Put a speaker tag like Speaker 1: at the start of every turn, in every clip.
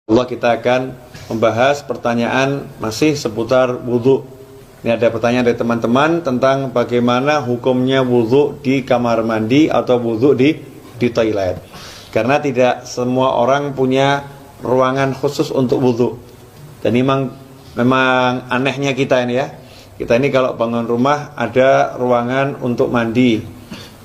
Speaker 1: Allah kita akan membahas pertanyaan masih seputar wudhu. Ini ada pertanyaan dari teman-teman tentang bagaimana hukumnya wudhu di kamar mandi atau wudhu di toilet. Karena tidak semua orang punya ruangan khusus untuk wudhu. Dan memang anehnya kita ini ya. Kita ini kalau bangun rumah ada ruangan untuk mandi,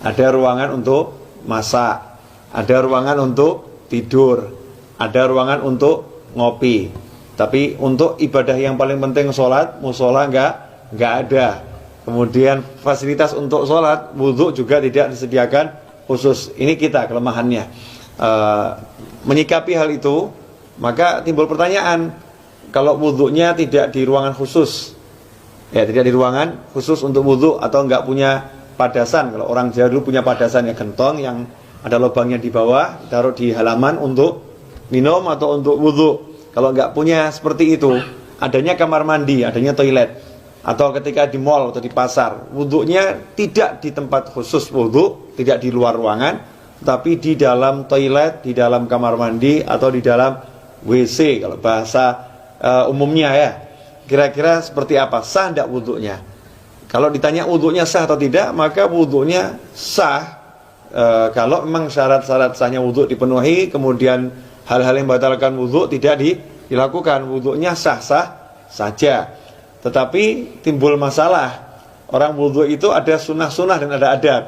Speaker 1: ada ruangan untuk masak, ada ruangan untuk tidur, ada ruangan untuk ngopi. Tapi untuk ibadah yang paling penting sholat, musola enggak ada. Kemudian fasilitas untuk sholat, wudhu juga tidak disediakan khusus. Ini kita kelemahannya. Menyikapi hal itu, maka timbul pertanyaan, kalau wudhunya tidak di ruangan khusus, ya tidak di ruangan khusus untuk wudhu atau enggak punya padasan. Kalau orang Jawa dulu punya padasan yang gentong yang ada lubangnya di bawah, taruh di halaman untuk minum atau untuk wudhu. Kalau nggak punya seperti itu, adanya kamar mandi, adanya toilet, atau ketika di mall atau di pasar, wudhunya tidak di tempat khusus wudhu, tidak di luar ruangan, tapi di dalam toilet, di dalam kamar mandi, atau di dalam WC kalau bahasa umumnya ya. Kira-kira seperti apa? Sah tidak wudhunya? Kalau ditanya wudhunya sah atau tidak, maka wudhunya sah kalau memang syarat-syarat sahnya wudhu dipenuhi, kemudian hal-hal yang membatalkan wudhu tidak dilakukan, wudhunya sah-sah saja. Tetapi timbul masalah, orang wudhu itu ada sunnah-sunnah dan ada adab.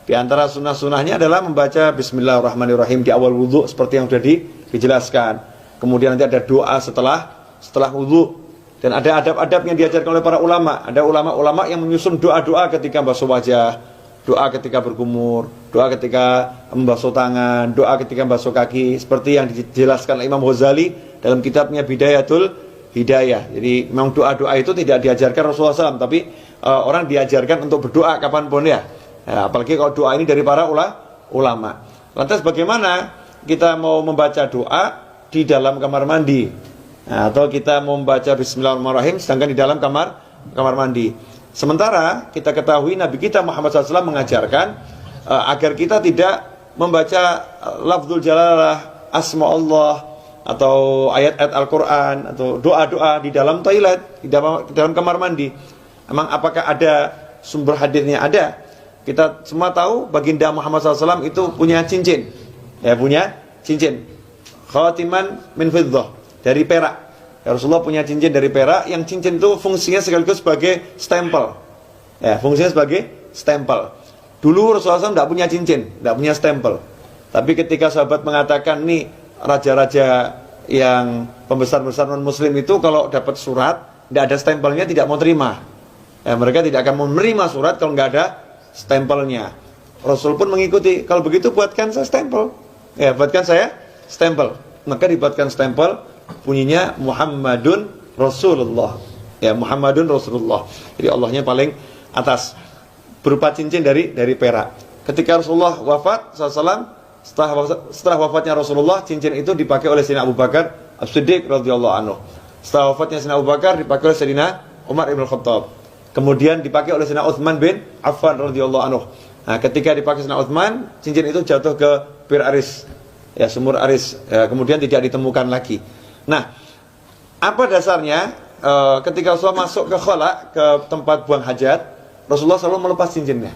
Speaker 1: Di antara sunnah-sunnahnya adalah membaca Bismillahirrahmanirrahim di awal wudhu seperti yang sudah dijelaskan. Kemudian nanti ada doa setelah wudhu. Dan ada adab-adab yang diajarkan oleh para ulama. Ada ulama-ulama yang menyusun doa-doa ketika basuh wajah, doa ketika berkumur, doa ketika membasuh tangan, doa ketika membasuh kaki, seperti yang dijelaskan oleh Imam Ghazali dalam kitabnya Bidayatul Hidayah. Jadi memang doa-doa itu tidak diajarkan Rasulullah SAW, tapi orang diajarkan untuk berdoa kapanpun ya. Apalagi kalau doa ini dari para ulama. Lantas bagaimana kita mau membaca doa di dalam kamar mandi? Atau kita mau membaca Bismillahirrahmanirrahim sedangkan di dalam kamar mandi? Sementara kita ketahui Nabi kita Muhammad SAW mengajarkan agar kita tidak membaca lafzul jalalah, asma Allah, atau ayat-ayat Al-Quran, atau doa-doa di dalam toilet, di dalam kamar mandi. Emang apakah ada sumber hadisnya? Ada. Kita semua tahu baginda Muhammad SAW itu punya cincin. Ya, punya cincin. Khatiman min fiddah, dari perak. Ya, Rasulullah punya cincin dari perak, yang cincin itu fungsinya sekaligus sebagai stempel. Ya, fungsinya sebagai stempel. Dulu Rasulullah SAW tidak punya cincin, tidak punya stempel. Tapi ketika sahabat mengatakan, nih raja-raja yang pembesar-pembesar non-muslim itu kalau dapat surat, tidak ada stempelnya, tidak mau terima. Ya, mereka tidak akan menerima surat kalau nggak ada stempelnya. Rasul pun mengikuti, kalau begitu buatkan saya stempel. Ya, buatkan saya stempel. Maka dibuatkan stempel, bunyinya Muhammadun Rasulullah. Ya, Muhammadun Rasulullah. Jadi Allahnya paling atas, berupa cincin dari perak. Ketika Rasulullah wafat SAW, setelah wafatnya Rasulullah, cincin itu dipakai oleh Sayyidina Abu Bakar As-Siddiq radhiyallahu anhu. Setelah wafatnya Sayyidina Abu Bakar dipakai oleh Sayyidina Umar ibn Khattab. Kemudian dipakai oleh Sayyidina Utsman bin Affan radhiyallahu anhu. Nah, ketika dipakai Sayyidina Utsman, cincin itu jatuh ke Bir Aris, ya, sumur Aris, ya, kemudian tidak ditemukan lagi. Nah, apa dasarnya ketika Rasulullah masuk ke khala, ke tempat buang hajat, Rasulullah selalu melepas cincinnya.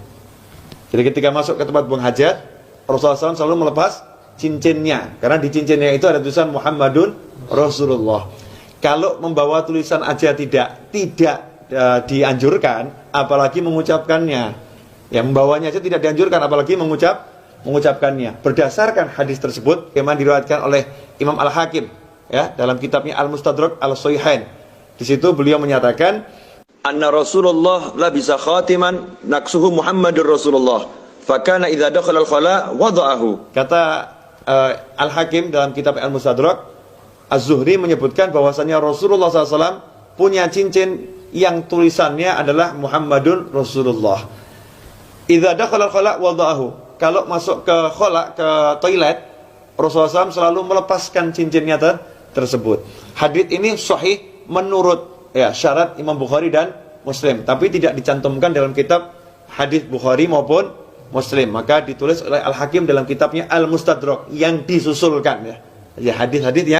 Speaker 1: Jadi ketika masuk ke tempat buang hajat, Rasulullah SAW selalu melepas cincinnya, karena di cincinnya itu ada tulisan Muhammadun Rasulullah. Kalau membawa tulisan aja tidak dianjurkan, apalagi mengucapkannya. Ya, membawanya aja tidak dianjurkan, apalagi mengucapkannya. Berdasarkan hadis tersebut yang diriwayatkan oleh Imam Al-Hakim, ya, dalam kitabnya Al-Mustadrak Al-Sahihain. Di situ beliau menyatakan, anna Rasulullah labisa khatiman naqsuhu Muhammadur Rasulullah, fakana idza dakhala al-khala wada'ahu. Kata Al-Hakim dalam kitab Al-Mustadrak, Az-Zuhri menyebutkan bahwasanya Rasulullah SAW punya cincin yang tulisannya adalah Muhammadun Rasulullah. Idza dakhala al-khala wada'ahu. Kalau masuk ke khala, ke toilet, Rasulullah SAW selalu melepaskan cincinnya tersebut. Hadits ini sahih menurut syarat Imam Bukhari dan Muslim, tapi tidak dicantumkan dalam kitab hadis Bukhari maupun Muslim. Maka ditulis oleh Al-Hakim dalam kitabnya Al-Mustadrak yang disusulkan, ya hadis-hadis yang